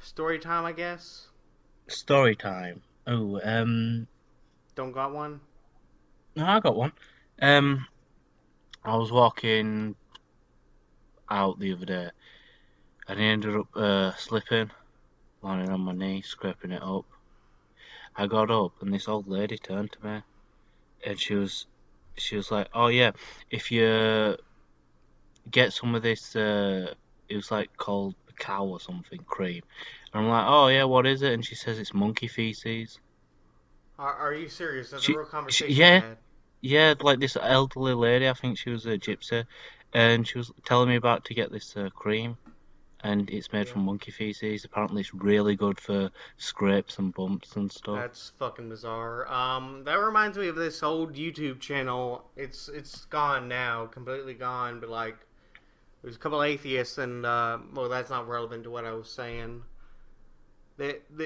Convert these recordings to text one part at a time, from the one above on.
Story time, I guess. Story time. Oh, Don't got one. no, I got one. Um, I was walking out the other day and I ended up slipping, landing on my knee, scraping it up. I got up and this old lady turned to me and she was like, "Oh yeah, if you get some of this, it was like called cow or something cream," and I'm like, "Oh yeah, what is it?" And she says it's monkey feces. Are you serious? That's a She, real conversation you yeah, had. yeah, like this elderly lady, I think she was a gypsy, and she was telling me about to get this cream, and it's made Yeah. from monkey feces. Apparently, it's really good for scrapes and bumps and stuff. That's fucking bizarre. That reminds me of this old YouTube channel. It's gone now, completely gone. But like, there's a couple atheists, and well, that's not relevant to what I was saying.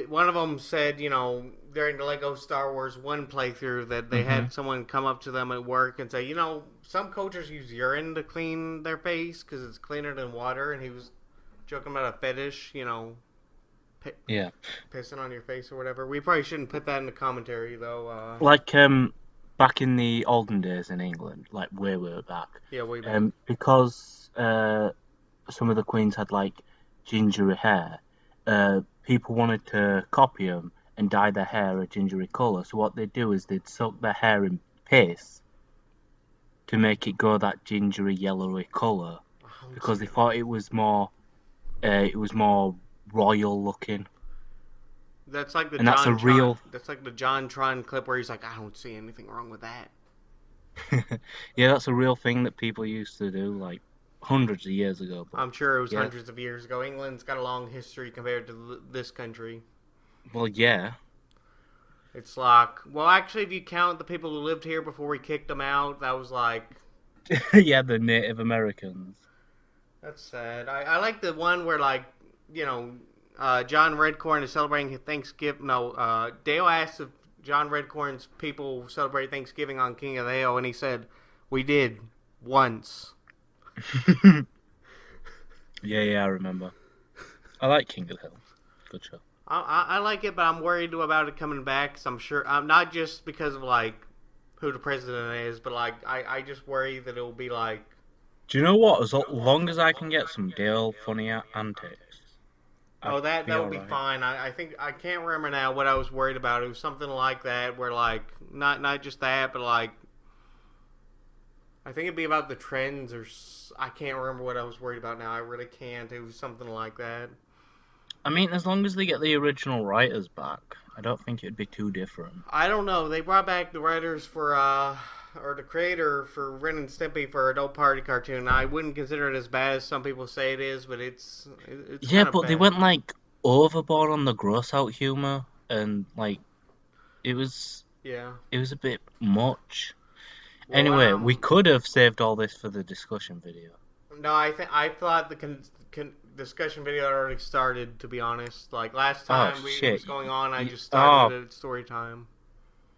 One of them said, during the Lego Star Wars 1 playthrough, that they Hmm. had someone come up to them at work and say, some cultures use urine to clean their face because it's cleaner than water. And he was joking about a fetish, p- Yeah, pissing on your face or whatever. We probably shouldn't put that in the commentary, though. like back in the olden days in England, like way back, Yeah, way back. because some of the queens had like gingery hair. People wanted to copy them and dye their hair a gingery colour. So what they'd do is they'd soak their hair in piss to make it go that gingery yellowy colour Oh, because they gee. thought it was more royal looking. That's like the And that's a John Tron. real That's like the John Tron clip where he's like, "I don't see anything wrong with that." yeah, that's a real thing that people used to do like hundreds of years ago. But I'm sure it was yeah, hundreds of years ago. England's got a long history compared to this country. well, yeah, It's like, well, actually, if you count the people who lived here before we kicked them out, that was like, yeah, the Native Americans. that's sad. I like the one where, like, you know, John Redcorn is celebrating Thanksgiving. No, Dale asked if John Redcorn's people celebrate Thanksgiving on King of the Hill, and he said, "We did once." Yeah, yeah, I remember. I like King of the Hill. Good show. I like it, but I'm worried about it coming back. Cause I'm sure, not just because of like who the president is, but like I just worry that it will be like, Do you know what? As long as I can get some Dale funny antics, I'd oh, that be that would all be right. fine. I think I can't remember now what I was worried about. It was something like that, where like not just that, but like I think it'd be about the trends, or I can't remember what I was worried about now. I really can't. It was something like that. I mean, as long as they get the original writers back, I don't think it'd be too different. I don't know. They brought back the writers for or the creator for Ren and Stimpy for Adult Party cartoon. I wouldn't consider it as bad as some people say it is, but it's Yeah, kind of but they bad. went like overboard on the gross out humor, and like it was Yeah. it was a bit much. Well, Anyway, we could have saved all this for the discussion video. no, I thought the discussion video had already started. To be honest, like last Oh time it was shit! going on, I just started Oh it at story time.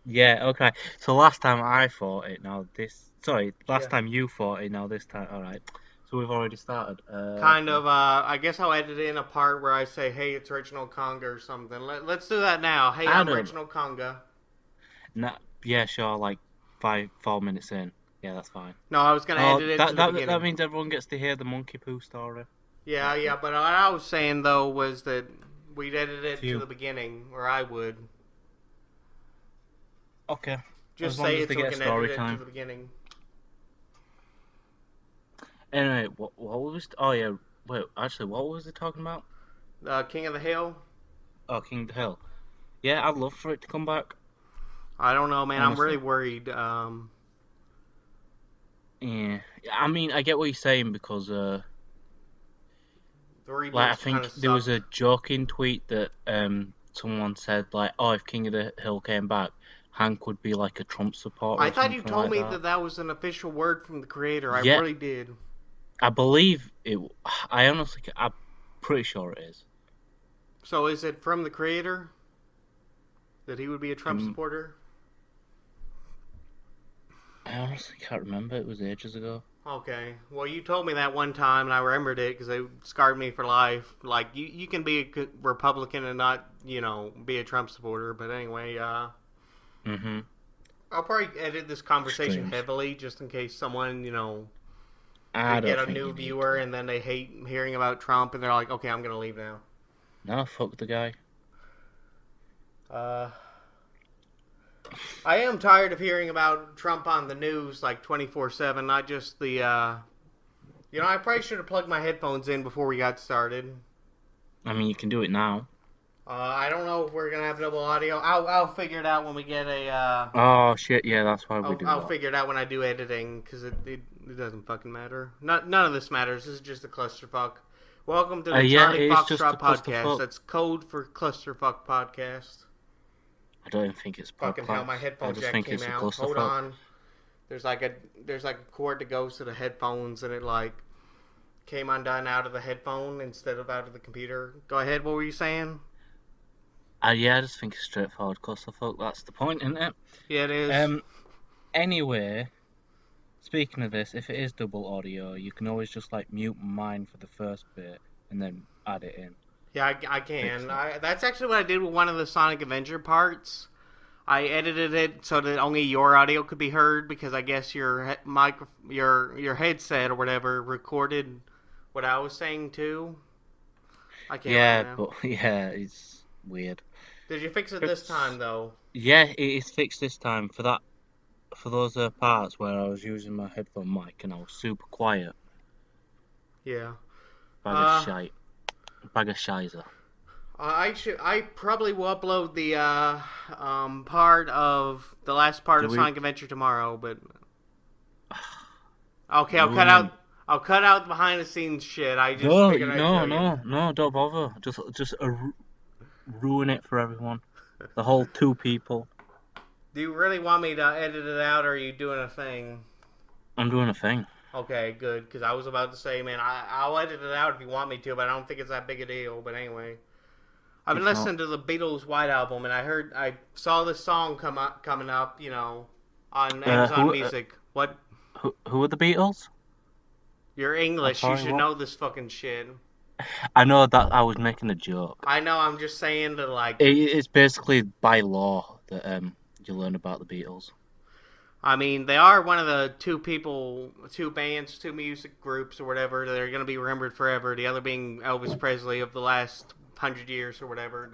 yeah, okay. So last time I fought it, now this. Sorry, Yeah. last time you fought it, now this time. All right. So we've already started. Kind of. I guess I'll edit in a part where I say, "Hey, it's Reginald Conga" or something. Let's do that now. Hey, I'm Adam. Reginald Conga. Nah, yeah, sure. Like 4 minutes in. Yeah, that's fine. No, I was gonna Oh, edit it to that the that that beginning. means everyone gets to hear the monkey poo story. Yeah, That's yeah, good. but what I was saying though was that we'd edit it to Phew. the beginning, or I would Okay. As just long say as it they so we get can edit story it to time. the beginning. Anyway, what was? Oh yeah. Wait, actually, what was they talking about? King of the Hill. Oh, King of the Hill. Yeah, I'd love for it to come back. I don't know, man. I'm really Honestly. worried. Yeah. I mean, I get what you're saying because The like I reboots kind think of there was sucked. a joking tweet that someone said like, oh, if King of the Hill came back, Hank would be like a Trump supporter I or thought you something told like me that. that that was an official word from the creator. I Yeah, really did. I believe it. I honestly, I'm pretty sure it is. So is it from the creator that he would be a Trump Um, supporter? I honestly can't remember. It was ages ago. Okay. Well, you told me that one time, and I remembered it because it scarred me for life. Like, you can be a Republican and not, be a Trump supporter. But anyway, Mm-hmm. I'll probably edit this conversation Strange. heavily just in case someone, we I get don't a think new you need viewer to. and then they hate hearing about Trump and they're like, okay, I'm going to leave now. No, fuck the guy. Uh, I am tired of hearing about Trump on the news like 24/7, not just the, I probably should have plugged my headphones in before we got started. I mean, you can do it now. I don't know if we're gonna have double audio. I'll figure it out when we get a. Oh shit! Yeah, that's why we do I'll that. figure it out when I do editing because it doesn't fucking matter. None of this matters. This is just a clusterfuck. Welcome to the Yeah, Charlie it is just a Foxtrot podcast. clusterfuck. That's code for clusterfuck podcast. I don't even think it's Fucking hell, podcast. my I headphone just jack think came it's a out. Hold clusterfuck. on. There's like a cord that goes to the headphones and it like came undone out of the headphone instead of out of the computer. Go ahead. What were you saying? Yeah, I just think it's straightforward clusterfuck. That's the point, isn't it? Yeah, it is. Anyway, speaking of this, if it is double audio, you can always just like mute mine for the first bit and then add it in. Yeah, I can. Fix it. That's actually what I did with one of the Sonic Adventure parts. I edited it so that only your audio could be heard because I guess your your headset or whatever recorded what I was saying too. I can't Yeah, remember now. but yeah, it's weird. Did you fix it this time though? Yeah, it is fixed this time for those parts where I was using my headphone mic and I was super quiet. Yeah. Bag of shite. Bag of shizer. I probably will upload the part of the last part of Sonic Adventure tomorrow, but okay, I'll cut out the behind the scenes shit. I just figured I'd tell you. No, don't bother. Just ruin it for everyone. The whole two people. Do you really want me to edit it out, or are you doing a thing? I'm doing a thing. Okay, good, because I was about to say, man, I'll edit it out if you want me to, but I don't think it's that big a deal. But anyway, I've been listening to the Beatles' White Album, and I saw this song coming up, on Amazon Music. What? Who are the Beatles? You're English. You should know this fucking shit. I know that I was making a joke. I know. I'm just saying that, like, it's basically by law that you learn about the Beatles. I mean, they are one of the two bands, two music groups or whatever that are going to be remembered forever. The other being Elvis Presley of the last 100 years or whatever.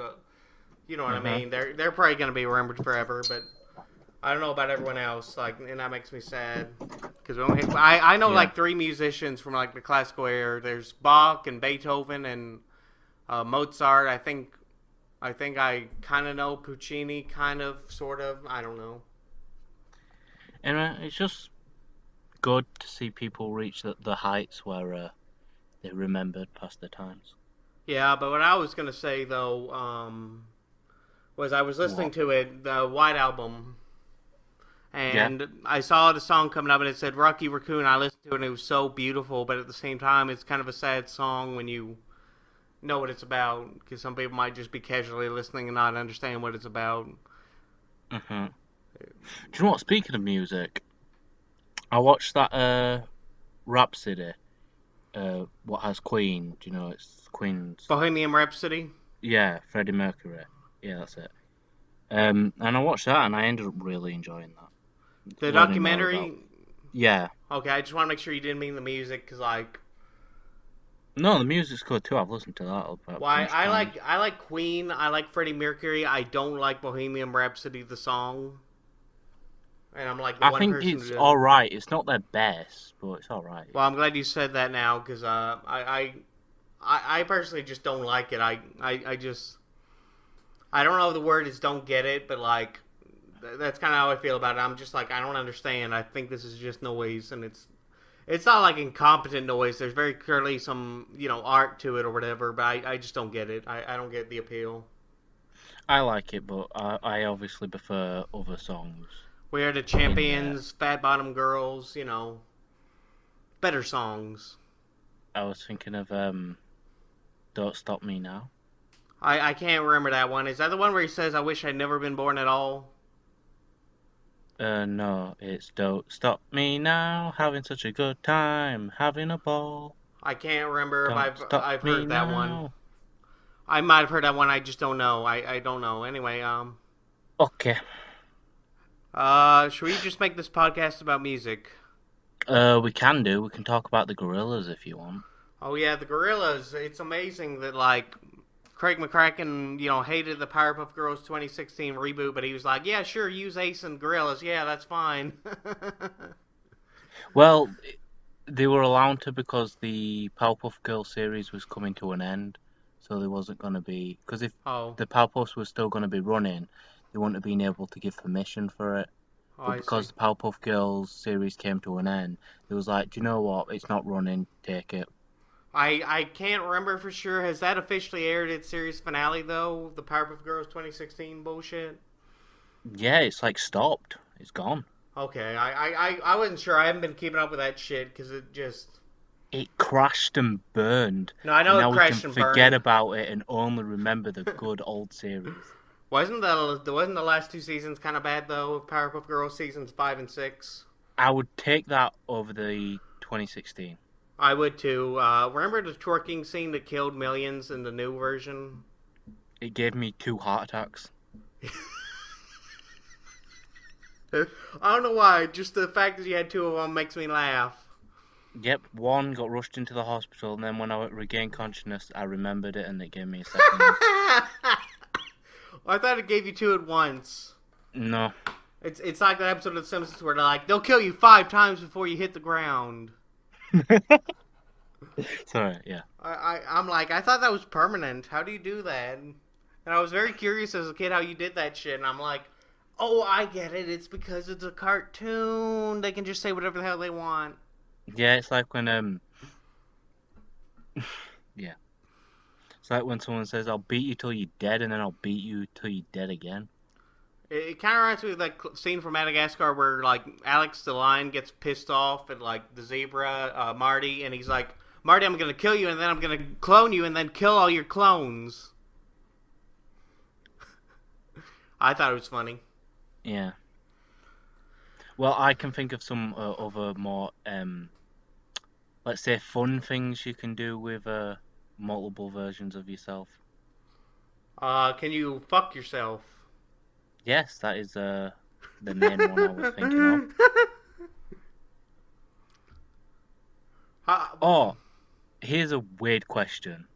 You know what I mean? They're probably going to be remembered forever, but I don't know about everyone else. Like, and that makes me sad because I know like three musicians from like the classical era. There's Bach and Beethoven and Mozart. I think I kind of know Puccini, kind of, sort of. I don't know. And it's just good to see people reach the heights where they remembered past their times. Yeah, but what I was going to say, though, was I was listening to it, the White Album, and I saw the song coming up, and it said Rocky Raccoon. I listened to it, and it was so beautiful, but at the same time, it's kind of a sad song when you know what it's about, because some people might just be casually listening and not understand what it's about. Mm-hmm. Do you know what? Speaking of music, I watched that Rhapsody. What has Queen? Do you know it's Queen's Bohemian Rhapsody? Yeah, Freddie Mercury. Yeah, that's it. And I watched that, and I ended up really enjoying that. The documentary? Yeah. Okay, I just want to make sure you didn't mean the music, because like. No, the music's good too. I've listened to that. I like Queen. I like Freddie Mercury. I don't like Bohemian Rhapsody, the song. And I'm like, I think it's all right. It's not their best, but it's all right. Well, I'm glad you said that now because I personally just don't like it. I don't know if the word is don't get it, but like that's kind of how I feel about it. I'm just like I don't understand. I think this is just noise, and it's not like incompetent noise. There's very clearly some art to it or whatever, but I just don't get it. I don't get the appeal. I like it, but I obviously prefer other songs. We Are the Champions, Fat Bottom Girls, better songs. I was thinking of Don't Stop Me Now. I can't remember that one. Is that the one where he says, I wish I'd never been born at all? No, it's Don't Stop Me Now, having such a good time, having a ball. I can't remember if Don't stop I've me heard that one. now. I might have heard that one. I just don't know. I don't know. Anyway, Okay. should we just make this podcast about music? We can do. We can talk about the gorillas if you want. Oh yeah, the Gorillas. It's amazing that like Craig McCracken, hated the Powerpuff Girls 2016 reboot, but he was like, yeah, sure, use Ace and Gorillas. Yeah, that's fine. Well, they were allowed to because the Powerpuff Girls series was coming to an end, so there wasn't going to be because if Oh, the Powerpuffs were still going to be running, they wouldn't have been able to give permission for it. oh, But I see. because the Powerpuff Girls series came to an end, it was like, do you know what? It's not running. Take it. I can't remember for sure. Has that officially aired its series finale though? The Powerpuff Girls 2016 bullshit. Yeah, it's like stopped. It's gone. Okay, I wasn't sure. I haven't been keeping up with that shit because it just. It crashed and burned, No, I know and it now we can crashed and forget burned. about it and only remember the good old series. Wasn't the last two seasons kind of bad though? Of Powerpuff Girls seasons 5 and 6. I would take that over the 2016. I would too. Remember the twerking scene that killed millions in the new version? It gave me 2 heart attacks. I don't know why. Just the fact that you had two of them makes me laugh. Yep, one got rushed into the hospital, and then when I regained consciousness, I remembered it, and it gave me a second. I thought it gave you two at once. No. It's like that episode of The Simpsons where they're like, they'll kill you 5 times before you hit the ground. Sorry, yeah. I'm like, I thought that was permanent. How do you do that? And I was very curious as a kid how you did that shit. And I'm like, oh, I get it. It's because it's a cartoon. They can just say whatever the hell they want. Yeah, it's like when yeah. It's like when someone says, "I'll beat you till you're dead," and then I'll beat you till you're dead again. It kind of reminds me of that scene from Madagascar where like Alex the lion gets pissed off at like the zebra Marty, and he's like, "Marty, I'm gonna kill you, and then I'm gonna clone you, and then kill all your clones." I thought it was funny. Yeah. Well, I can think of some other more, let's say, fun things you can do with multiple versions of yourself. Can you fuck yourself? Yes, that is the main one I was thinking of. Oh, here's a weird question,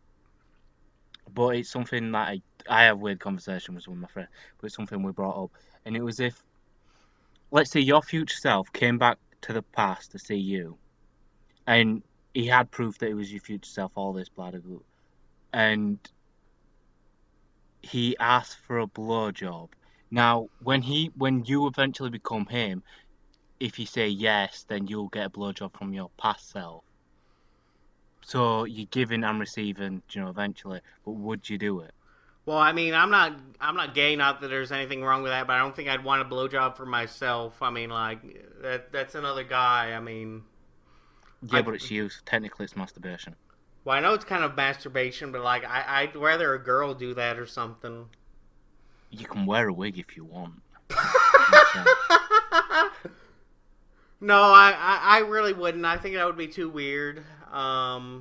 but it's something that I have weird conversations with my friend, but it's something we brought up, and it was if, let's say, your future self came back to the past to see you, and he had proof that it was your future self, all this blah blah blah, and he asked for a blowjob. Now, when you eventually become him, if you say yes, then you'll get a blowjob from your past self. So you're giving and receiving, eventually. But would you do it? Well, I mean, I'm not gay. Not that there's anything wrong with that, but I don't think I'd want a blowjob for myself. I mean, like that's another guy. I mean, Yeah, but it's you. So technically, it's masturbation. well, I know it's kind of masturbation, but like I'd rather a girl do that or something. You can wear a wig if you want. No, I really wouldn't. I think that would be too weird. I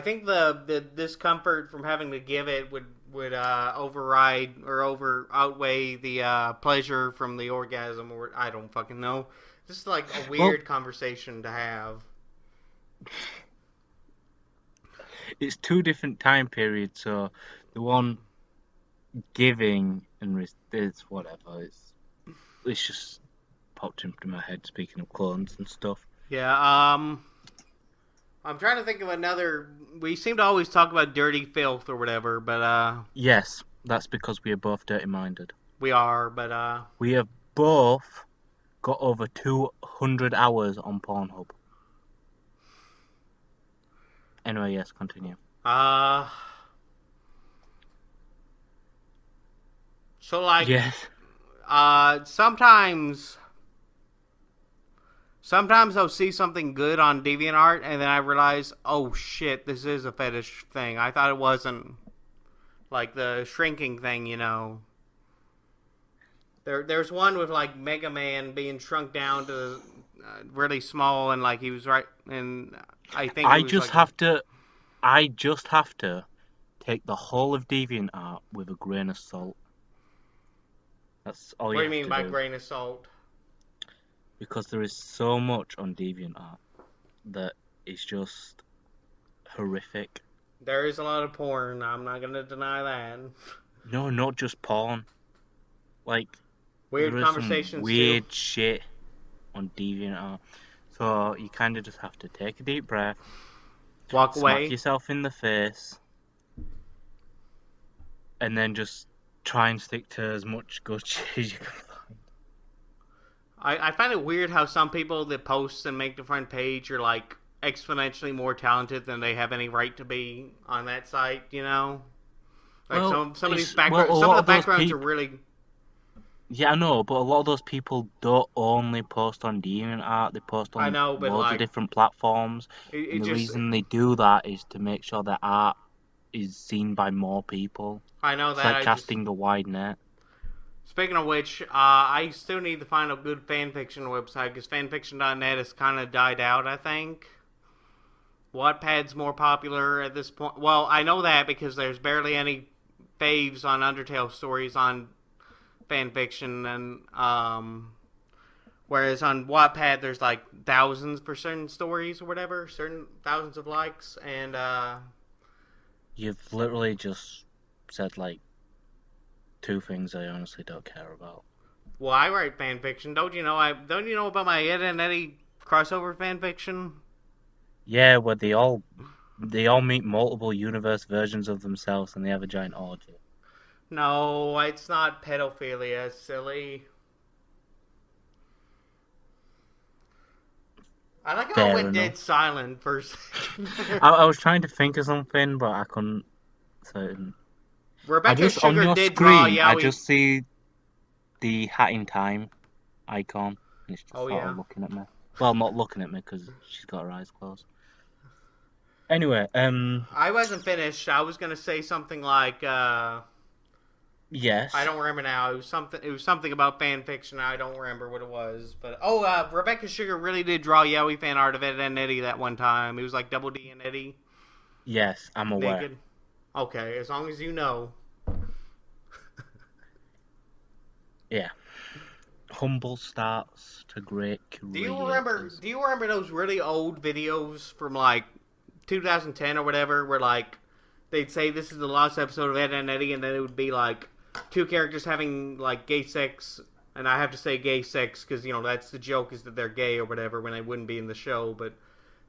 think the discomfort from having to give it would override or outweigh the pleasure from the orgasm, or I don't fucking know. This is like a weird conversation to have. It's 2 different time periods, so the one giving and it's whatever. It's just popped into my head. Speaking of clones and stuff. Yeah. I'm trying to think of another. We seem to always talk about dirty filth or whatever, but Yes, that's because we are both dirty-minded. we are. But We have both got over 200 hours on Pornhub. Anyway, yes, continue. So like, Yes. sometimes I'll see something good on DeviantArt and then I realize, oh shit, this is a fetish thing. I thought it wasn't. Like the shrinking thing, There's one with like Mega Man being shrunk down to really small, and like he was right, and I think it I was just like have to. I just have to take the whole of DeviantArt with a grain of salt. That's all what you do you have mean to by do. grain of salt? Because there is so much on DeviantArt that is just horrific. There is a lot of porn. I'm not gonna deny that. No, not just porn. Like, Weird there is some conversations too. weird shit on DeviantArt. So you kind of just have to take a deep breath, Walk smack away. yourself in the face, and then just try and stick to as much good shit as you can find. I find it weird how some people that post and make the front page are like exponentially more talented than they have any right to be on that site. You know, like Well, some of these a some of lot the of those backgrounds are people. really. Yeah, I know, but a lot of those people don't only post on DeviantArt, they post I on know, but loads of like different platforms, it and the just. reason they do that is to make sure their art is seen by more people. I know It's that like I just. casting a wide net. Speaking of which, I still need to find a good fanfiction website because fanfiction.net has kind of died out, I think. Wattpad's more popular at this point. Well, I know that because there's barely any faves on Undertale stories on fanfiction, and whereas on Wattpad there's like thousands for certain stories or whatever, certain thousands of likes, and You've literally just said like two things I honestly don't care about. well, I write fanfiction. Don't you know about my Ed and Eddie crossover fanfiction? Yeah, where they all meet multiple universe versions of themselves and they have a giant orgy. No, it's not pedophilia, silly. I like how it Fair went dead enough. silent for a second. I was trying to think of something, but I couldn't. So I Rebecca just on Sugar your did draw screen, I Yowie. just see the Hat in Time icon, and it's just Oh sort yeah. of looking at me. Well, not looking at me because she's got her eyes closed. Anyway, I wasn't finished. I was gonna say something like I yes, don't remember now. It was something about fan fiction. I don't remember what it was. But Rebecca Sugar really did draw Yowie fan art of Ed and Eddie that one time. It was like Double D and Eddie yes, I'm aware. naked. Okay, as long as you know. Yeah, humble starts to great careers. Do you remember those really old videos from like 2010 or whatever, where like they'd say this is the last episode of Ed and Eddie, and then it would be like two characters having like gay sex, and I have to say gay sex because that's the joke is that they're gay or whatever when they wouldn't be in the show, but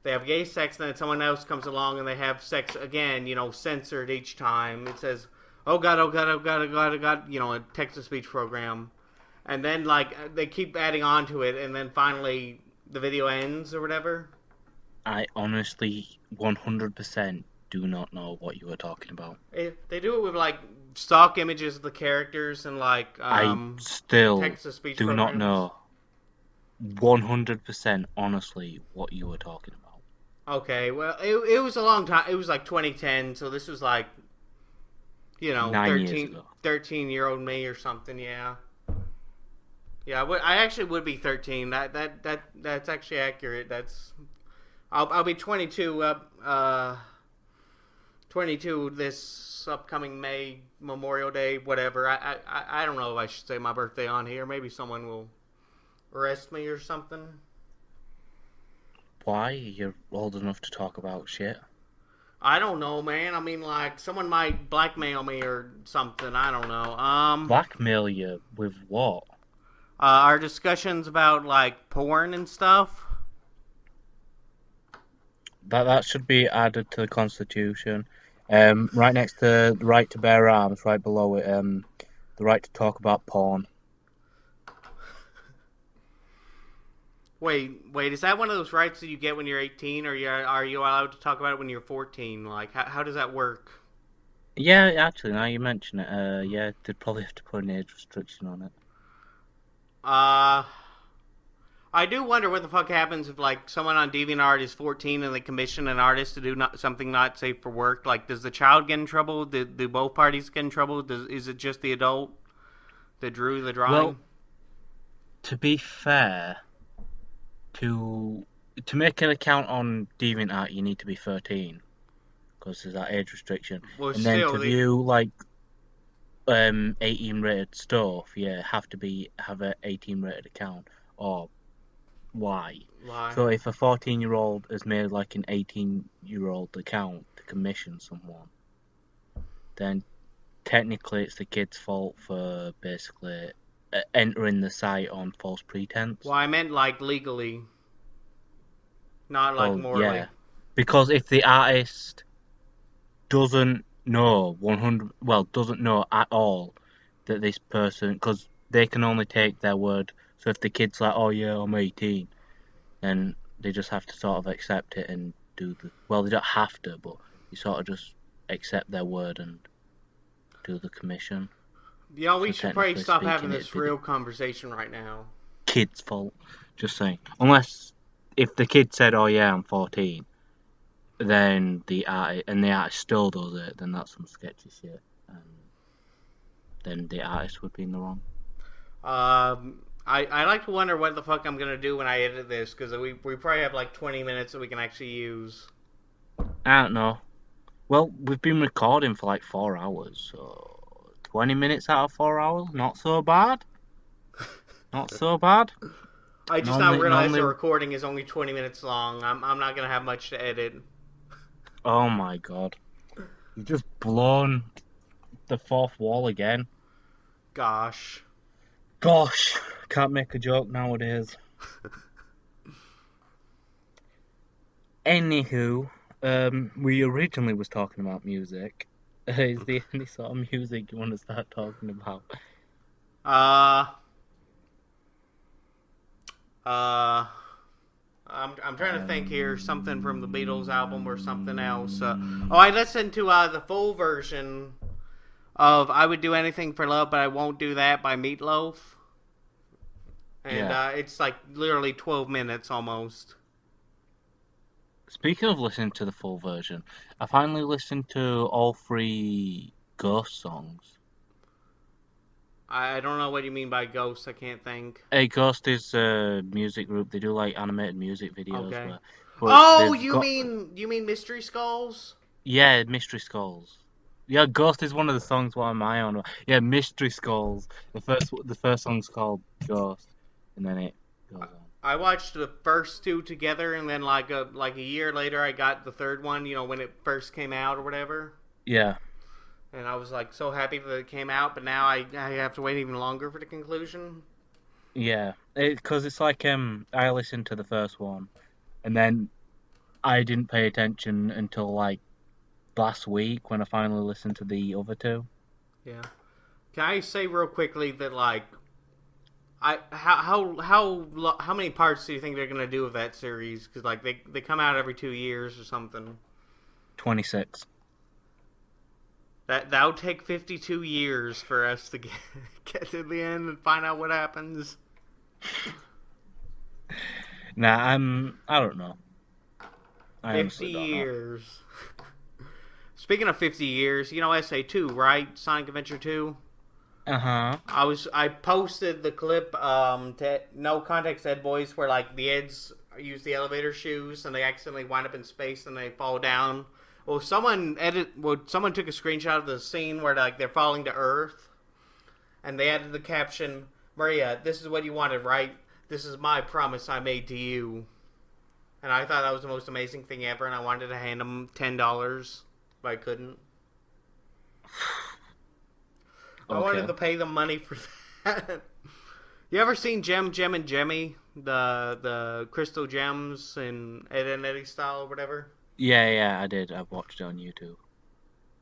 they have gay sex, and then someone else comes along and they have sex again, censored each time. It says, "Oh God, oh God, oh God, oh God, oh God," a text to speech program, and then like they keep adding on to it, and then finally the video ends or whatever. I honestly 100% do not know what you are talking about. They do it with like stock images of the characters and like I still text to speech do not programs. know 100% honestly what you were talking about. Okay, well, it was a long time. It was like 2010, so this was like 9 years 13, ago. 13-year-old me or something. Yeah, yeah. I actually would be 13. That's actually accurate. I'll be 22 up 22 this upcoming May, Memorial Day, whatever. I don't know if I should say my birthday on here. Maybe someone will arrest me or something. Why? You're old enough to talk about shit. I don't know, man. I mean, like someone might blackmail me or something. I don't know. Blackmail you with what? Our discussions about like porn and stuff. That should be added to the Constitution. Right next to the right to bear arms, right below it, the right to talk about porn. Wait. Is that one of those rights that you get when you're 18, or are you allowed to talk about it when you're 14? Like, how does that work? Yeah, actually, now you mention it, yeah, they'd probably have to put an age restriction on it. Uh, I do wonder what the fuck happens if like someone on DeviantArt is 14 and they commission an artist to do something not safe for work. Like, does the child get in trouble? Do both parties get in trouble? Is it just the adult that drew the drawing? Well, to be fair, to make an account on DeviantArt, you need to be 13 because there's that age restriction. Well, And then still, to view like 18 rated stuff, have to have an 18 rated account or why. So if a 14-year-old has made like an 18-year-old account to commission someone, then technically it's the kid's fault for basically entering the site on false pretense. Well, I meant like legally, not like morally. Yeah, because if the artist doesn't know doesn't know at all that this person, because they can only take their word. So if the kid's like, oh yeah, I'm 18, then they just have to sort of accept it and do they don't have to, but you sort of just accept their word and do the commission. Yeah, we should probably stop having this real conversation right now. Kid's fault, just saying. Unless if the kid said, oh yeah, I'm 14, then the artist still does it, then that's some sketchy shit, and then the artist would be in the wrong. I like to wonder what the fuck I'm gonna do when I edit this, because we probably have like 20 minutes that we can actually use. I don't know. Well, we've been recording for like 4 hours, so 20 minutes out of 4 hours, not so bad. Not so bad. I just now realized the recording is only 20 minutes long. I'm not gonna have much to edit. Oh my god. You've just blown the fourth wall again. Gosh. Can't make a joke nowadays. Anywho, we originally was talking about music. Is there any sort of music you want to start talking about? I'm trying to think here. Something from the Beatles album or something else. I listened to the full version of "I Would Do Anything for Love, But I Won't Do That" by Meatloaf, and it's like literally 12 minutes almost. Speaking of listening to the full version, I finally listened to all 3 Ghost songs. I don't know what you mean by Ghost. I can't think. Hey, Ghost is a music group. They do like animated music videos. Okay. You mean Mystery Skulls? Yeah, Mystery Skulls. Yeah, Ghost is one of the songs. What am I on? Yeah, Mystery Skulls. The first song's called Ghost, and then it goes on. I watched the first 2 together, and then like a year later, I got the third one. You know, when it first came out or whatever. Yeah. And I was like so happy that it came out, but now I have to wait even longer for the conclusion. Yeah, because it's like I listened to the first one, and then I didn't pay attention until like last week when I finally listened to the other 2. Yeah. Can I say real quickly that like, how many parts do you think they're gonna do of that series? Because like they come out every 2 years or something. 26. That would take 52 years for us to get to the end and find out what happens. Nah, I don't know. 50 years. Speaking of 50 years, you know SA2, right? Sonic Adventure 2? Uh-huh. I posted the clip to No Context Ed Boys where like the Eds use the elevator shoes and they accidentally wind up in space and they fall down. Well, someone took a screenshot of the scene where like they're falling to Earth, and they added the caption, "Maria, this is what you wanted, right? This is my promise I made to you." And I thought that was the most amazing thing ever, and I wanted to hand them $10, but I couldn't. Okay. I wanted to pay them money for that. You ever seen Gem and Jemmy, the crystal gems in Ed and Eddie style or whatever? Yeah, I did. I've watched it on YouTube.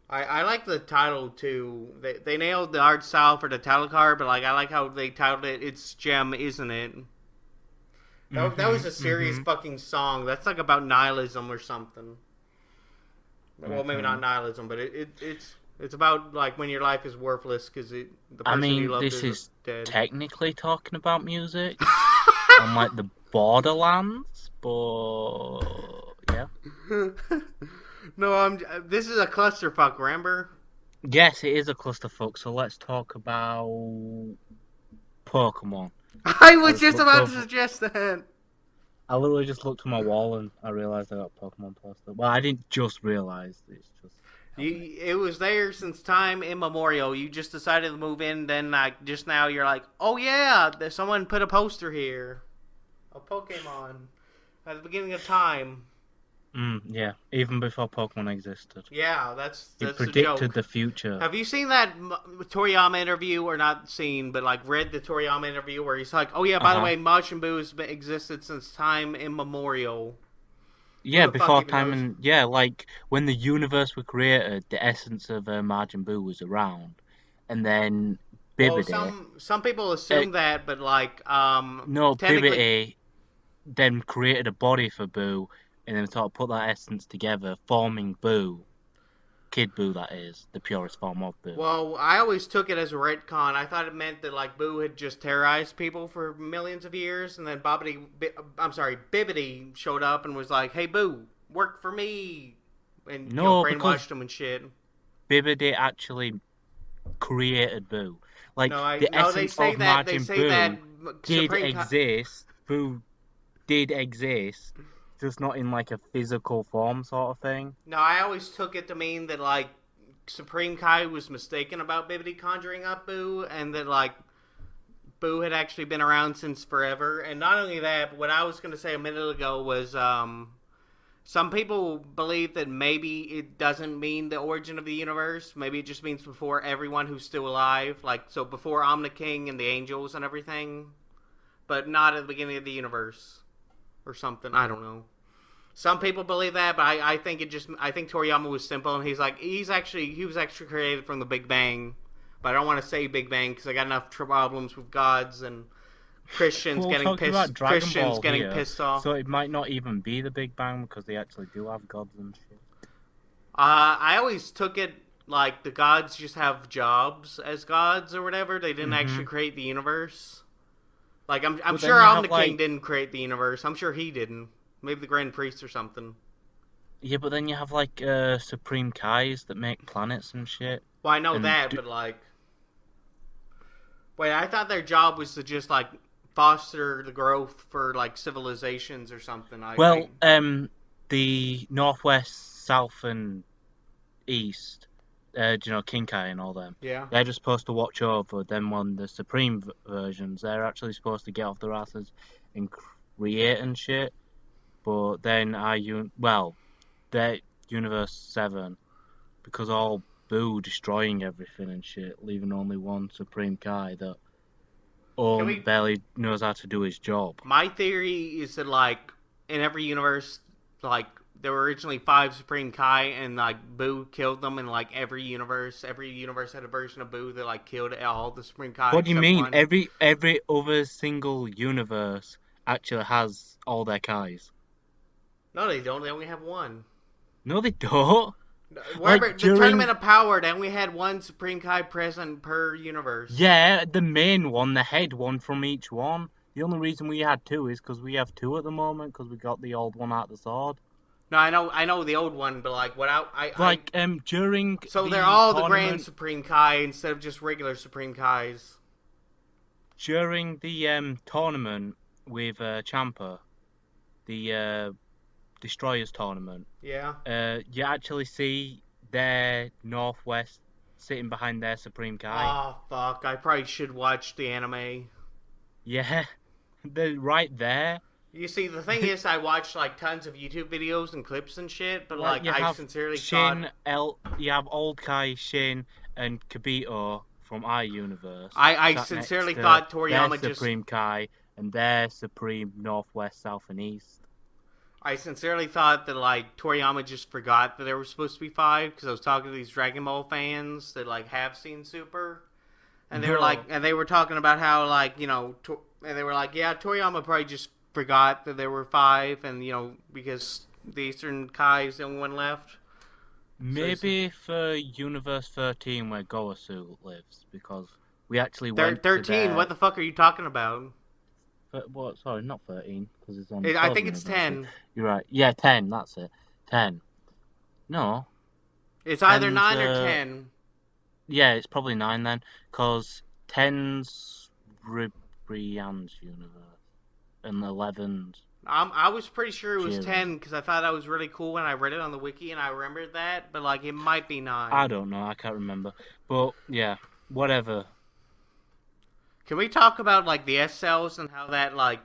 I like the title too. They nailed the art style for the title card, but like I like how they titled it. It's Gem, isn't it? That was a serious fucking song. That's like about nihilism or something. Well, maybe not nihilism, but it's about like when your life is worthless because the person you love is dead. Technically talking about music on like the Borderlands, but yeah. No, this is a clusterfuck, remember? Yes, it is a clusterfuck. So let's talk about Pokemon. I I was just just looked about to over. suggest that. I literally just looked at my wall and I realized I got Pokemon poster. Well, I didn't just realize. It's just happening. It was there since time immemorial. You just decided to move in, then like just now you're like, oh yeah, there's someone put a poster here, a Pokemon at the beginning of time. Yeah, even before Pokemon existed. Yeah, It that's a predicted joke. the future. Have you seen that Toriyama interview, or not seen, but like read the Toriyama interview where he's like, "Oh yeah, by the Uh-huh. way, Majin Buu has existed since time immemorial." Who Yeah, the fuck before even time knows? and yeah, like when the universe was created, the essence of Majin Buu was around, and then Well, Bibbidi, some people uh, assume that, but like, no, technically, Bibbidi then created a body for Boo, and then sort of put that essence together, forming Boo, Kid Boo, that is the purest form of Boo. well, I always took it as a retcon. I thought it meant that like Boo had just terrorized people for millions of years, and then Bibbidi showed up and was like, "Hey, Boo, work for me," and No, because brainwashed him and shit. Bibbidi actually created Boo. Like No, I the no. essence of They Majin say that Buu did Supreme. exist. Boo did exist, just not in like a physical form sort of thing. No, I always took it to mean that like Supreme Kai was mistaken about Bibbidi conjuring up Boo, and that like Boo had actually been around since forever. And not only that, but what I was going to say a minute ago was some people believe that maybe it doesn't mean the origin of the universe. Maybe it just means before everyone who's still alive, like so before Omni King and the angels and everything, but not at the beginning of the universe or something. I don't know. Some people believe that, but I think I think Toriyama was simple, and he was actually created from the Big Bang, but I don't want to say Big Bang because I got enough problems with gods and We're talking about Dragon Christians Ball getting here, pissed off. so it might not even be the Big Bang because they actually do have gods and shit. I always took it like the gods just have jobs as gods or whatever. They didn't hmm actually create the universe. Like I'm But then sure you Omni have King like didn't create the universe. I'm sure he didn't. Maybe the Grand Priest or something. yeah, but then you have like Supreme Kais that make planets and shit. Well, I know And that, but like, wait, I thought their job was to just like foster the growth for like civilizations or something. well, the Northwest, South, and East, you know, Kinkai and all them, Yeah. they're just supposed to watch over. Then when the Supreme versions, they're actually supposed to get off their asses and create and shit. But then well, they're Universe 7, because all Boo destroying everything and shit, leaving only one Supreme Kai that Can we? barely knows how to do his job. My theory is that like in every universe, like there were originally five Supreme Kai, and like Boo killed them, and like every universe had a version of Boo that like killed all the Supreme Kai What do you except mean? one. Every other single universe actually has all their Kais. No, they don't. They only have one. No, they don't. Wherever Like the Tournament during of Power, they only had one Supreme Kai present per universe. yeah, the main one, the head one from each one. The only reason we had two is because we have two at the moment because we got the old one out of the sword. No, I know the old one, but like what I Like during so they're the all the Grand tournament, Supreme Kai instead of just regular Supreme Kais. during the tournament with Champa, the Destroyers tournament, Yeah. you actually see their Northwest sitting behind their Supreme Kai. Oh fuck! I probably should watch the anime. Yeah, they're right there. You see, the thing is, I watched like tons of YouTube videos and clips and shit, but Like like you I have sincerely thought You have Old Kai, Shin, and Kibito from our universe I sat next sincerely to thought their Toriyama just Supreme Kai and their Supreme Northwest, South, and East. I sincerely thought that like Toriyama just forgot that there were supposed to be five because I was talking to these Dragon Ball fans that like have seen Super, and No, they were talking about how like and they were like, yeah, Toriyama probably just forgot that there were five, and because the Eastern Kai is the only one left. So maybe for Universe 13 where Goasu lives, because we actually went to 13. their. What the fuck are you talking about? What? Sorry, not 13, because it's on I 12 think it's universes. 10. You're right. Yeah, 10. That's it. 10. No, It's either 10's 9 or 10. yeah, it's probably 9 then, because 10's Ribrianne's universe, and 11's I was pretty sure it was Jiren's. 10 because I thought that was really cool when I read it on the wiki and I remembered that, but like it might be I 9. don't know, I can't remember. But yeah, whatever. Can we talk about like the S cells and how that like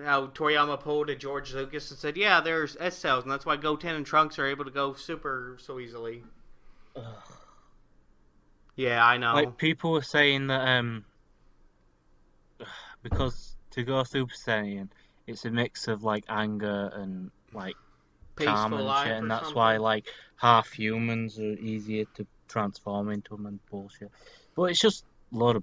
how Toriyama pulled to George Lucas and said, "Yeah, there's S cells, and that's why Goten and Trunks are able to go super so easily." Ugh. Yeah, I know. Like people were saying that because to go Super Saiyan, it's a mix of like anger and like charm Peaceful and shit, life and or that's why something. like half humans are easier to transform into them and bullshit. But it's just a lot of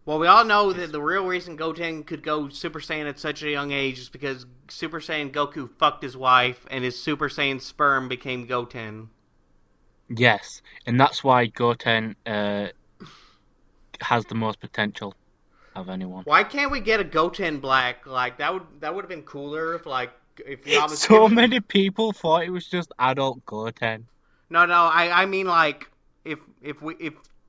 Well, we all know that it's the real reason Goten could go Super Saiyan at such a young age is because Super Saiyan Goku fucked his wife, and his Super Saiyan sperm became Goten. yes, and that's why Goten has the most potential of anyone. Why can't we get a Goten Black? Like that would have been cooler if like if Yama's So if many people thought it was just adult Goten. no, I mean like if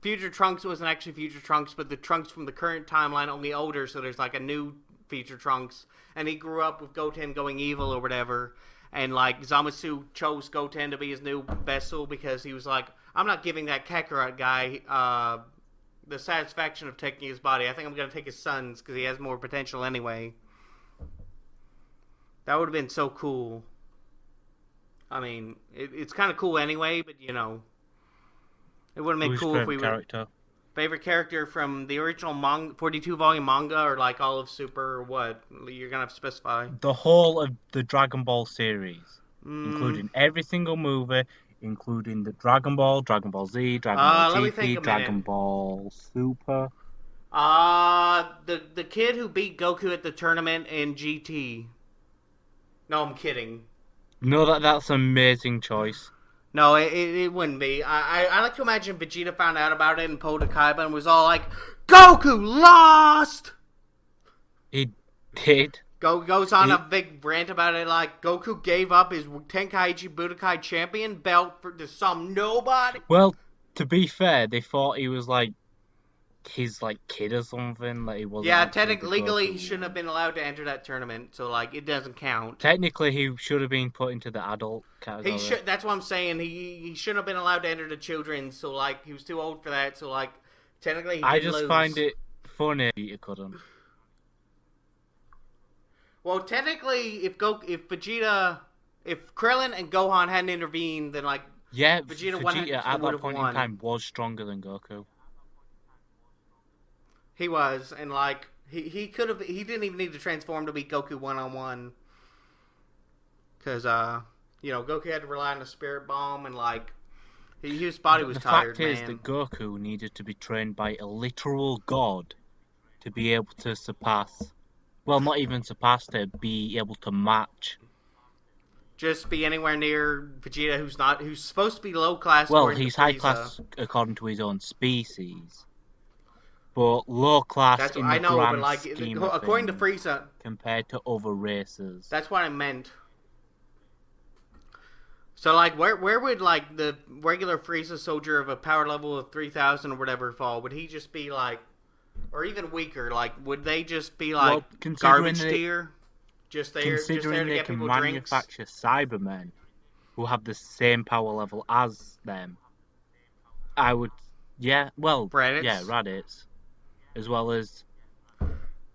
Future Trunks wasn't actually Future Trunks, but the Trunks from the current timeline only older, so there's like a new Future Trunks, and he grew up with Goten going evil or whatever, and like Zamasu chose Goten to be his new vessel because he was like, I'm not giving that Kakarot guy the satisfaction of taking his body. I think I'm gonna take his son's because he has more potential anyway. That would have been so cool. I mean, it's kind of cool anyway, but you know, it would have been Who's your cool if favorite we were character? favorite character from the original 42 volume manga or like all of Super or what? You're gonna have to specify. The whole of the Dragon Ball series, Mm, including every single movie, including the Dragon Ball, Dragon Ball Z, Dragon Ball let me think GT, a minute. Dragon Ball Super. The kid who beat Goku at the tournament in GT. No, I'm kidding. No, that's an amazing choice. No, it wouldn't be. I like to imagine Vegeta found out about it and pulled a Kaiba and was all like, Goku lost! He did. Goes on a He, big rant about it, like Goku gave up his Tenkaichi Budokai champion belt to some nobody. well, to be fair, they thought he was like his like kid or something. Like he wasn't Yeah, actually the technically, legally, he Goku shouldn't have one. been allowed to enter that tournament, so like it doesn't count. Technically, he should have been put into the adult He category. should. That's what I'm saying. He shouldn't have been allowed to enter the children's, so like he was too old for that. So like technically, he I didn't just find lose. it funny he couldn't. Well, technically, if Vegeta, if Krillin and Gohan hadn't intervened, then like Yeah, Vegeta Vegeta 100% at would that have point in won. time was stronger than Goku. He was, and like he could have. He didn't even need to transform to beat Goku 1-on-1 because Goku had to rely on the Spirit Bomb and like his body was The tired, fact is man. that Goku needed to be trained by a literal god to be able to surpass. Well, not even surpass, to be able to match. Just be anywhere near Vegeta, who's supposed to be low class Well, according to he's high Frieza. class according to his own species, but low class That's what in the I know, but grand like scheme of according to things Frieza, compared to other races. that's what I meant. So like, where would like the regular Frieza soldier of a power level of 3,000 or whatever fall? Would he just be like, or even weaker? Like, would they just be like Well, considering garbage that tier? Just there considering to they get can people drinks? manufacture Cybermen who have the same power level as them, I would, yeah, well, yeah, Raditz. Raditz, as well as,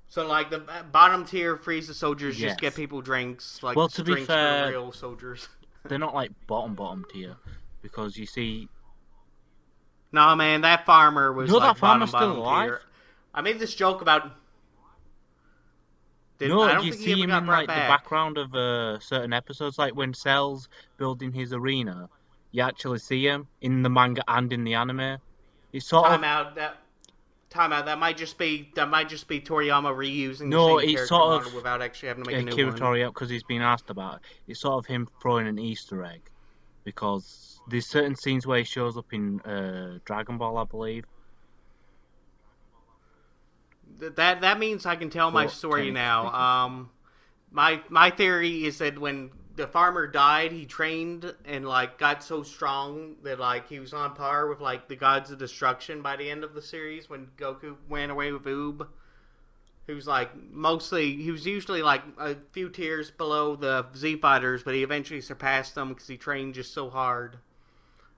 So like the bottom tier Frieza soldiers just get yes. people drinks, like Well, to be drinks for fair, real soldiers. they're not like bottom tier, because you see, Nah, man, that farmer was no, that like farmer's still bottom alive. tier. I made this joke about. No, I don't you think he see ever him got in brought like the back. background of certain episodes, like when Cell's building his arena. You actually see him in the manga and in the anime. It's sort of Time out. That might just be Toriyama reusing the no, same it's character sort model of without actually having to make a new Kira one. Toriyama because he's been asked about it. It's sort of him throwing an Easter egg because there's certain scenes where he shows up in Dragon Ball, I believe. That means I can tell my But story technically now. speaking, My theory is that when the farmer died, he trained and like got so strong that like he was on par with like the gods of destruction by the end of the series when Goku went away with Oob. He was usually like a few tiers below the Z Fighters, but he eventually surpassed them because he trained just so hard.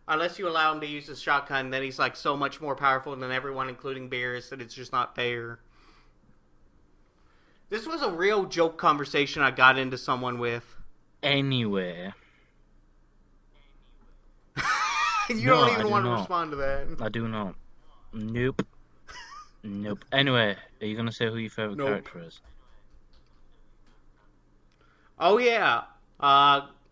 Unless you allow him to use his shotgun, then he's like so much more powerful than everyone, including Beerus, that it's just not fair. This was a real joke conversation I got into someone with. Anyway. You don't even want to respond to that. I do not. Nope. Nope. Anyway, are you going to say who your favourite character is? Oh, yeah.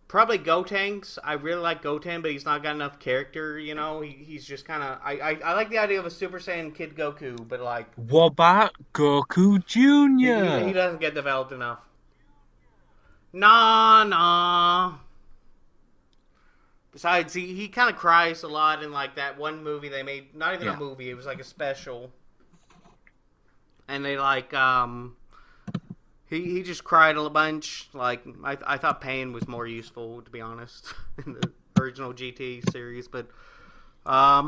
Probably Gotenks. I really like Goten, but he's not got enough character, you know? He's just kind of... I like the idea of a Super Saiyan Kid Goku, but like... What about Goku Jr.? He doesn't get developed enough. Nah. Besides, he kind of cries a lot in like that one movie they made. Not even a movie, it was like a special. And they like, he just cried a bunch. Like, I thought Pain was more useful, to be honest, in the original GT series. But, at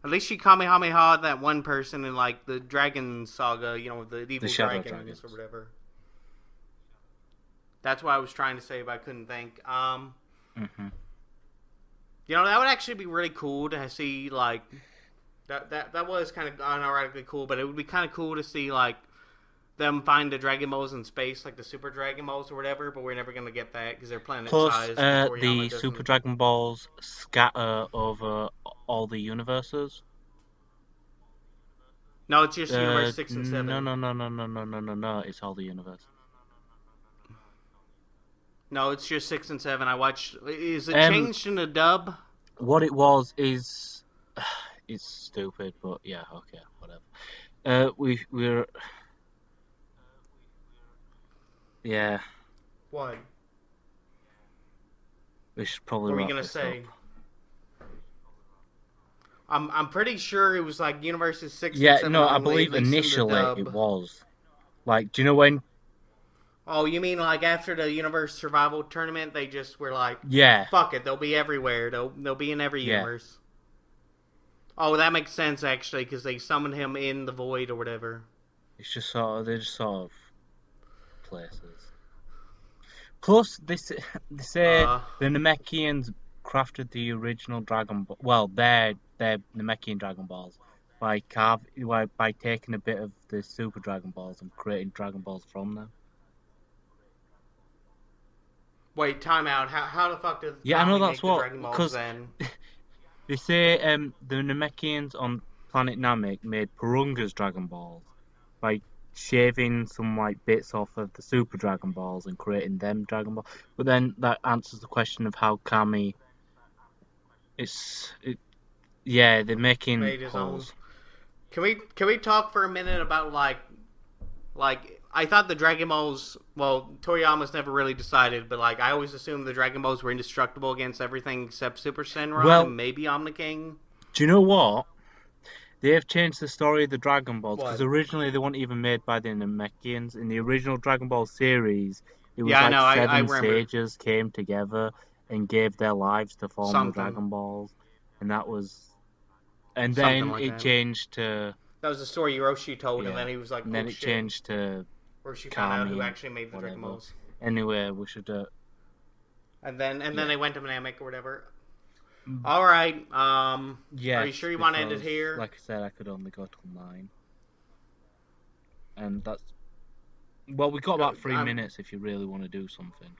least she Kamehameha that one person in like the Dragon Saga, you know, the evil dragons or whatever. That's what I was trying to say, but I couldn't think. You know, that would actually be really cool to see, like, that was kind of unironically cool, but it would be kind of cool to see, like, them find the Dragon Balls in space, like the Super Dragon Balls or whatever, but we're never going to get that because they're planet-sized. Plus, the Super Dragon Balls scatter over all the universes. No, it's just Universe 6 and 7. No, it's all the universe. No, it's just 6 and 7. I watched... Is it changed in the dub? What it was is... It's stupid, but yeah, okay, whatever. We're... Yeah. What? We should probably... What are we going to say? I'm pretty sure it was like Universes 6 and 7. Yeah, no, I believe initially it was. Like, do you know when... Oh, you mean like after the Universe Survival Tournament, they just were like, yeah, fuck it, they'll be everywhere. They'll be in every universe. Oh, that makes sense actually, because they summoned him in the Void or whatever. It's just they're just sort of places. Plus, they say the Namekians crafted the original Dragon Ball. Well, they're Namekian Dragon Balls by taking a bit of the Super Dragon Balls and creating Dragon Balls from them. Wait, time out. How the fuck does I know that's what, Dragon Balls then? They say the Namekians on planet Namek made Purunga's Dragon Balls by shaving some like bits off of the Super Dragon Balls and creating them Dragon Balls. But then that answers the question of how Kami... they're making holes. Can we talk for a minute about like I thought the Dragon Balls, well, Toriyama's never really decided, but like I always assumed the Dragon Balls were indestructible against everything except Super Senran and maybe Omni King. Do you know what? They have changed the story of the Dragon Balls because originally they weren't even made by the Namekians. In the original Dragon Ball series, it was seven sages came together and gave their lives to form the Dragon Balls, and that was, and then it changed to. That was the story Hiroshi told, and then he was like, and then it changed to. Where she found out who actually made the Dragon Balls. Anyway, we should. And then they went to Namek or whatever. All right. Are you sure you want to end it here? Like I said, I could only go till 9, and that's. Well, we got about 3 minutes if you really want to do something.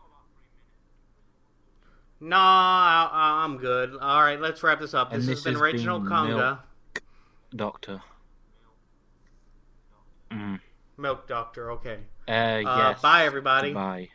No, I'm good. All right, let's wrap this up. This has been Reginald Conga. Doctor. Milk Doctor, okay. Yes. Bye, everybody. Bye.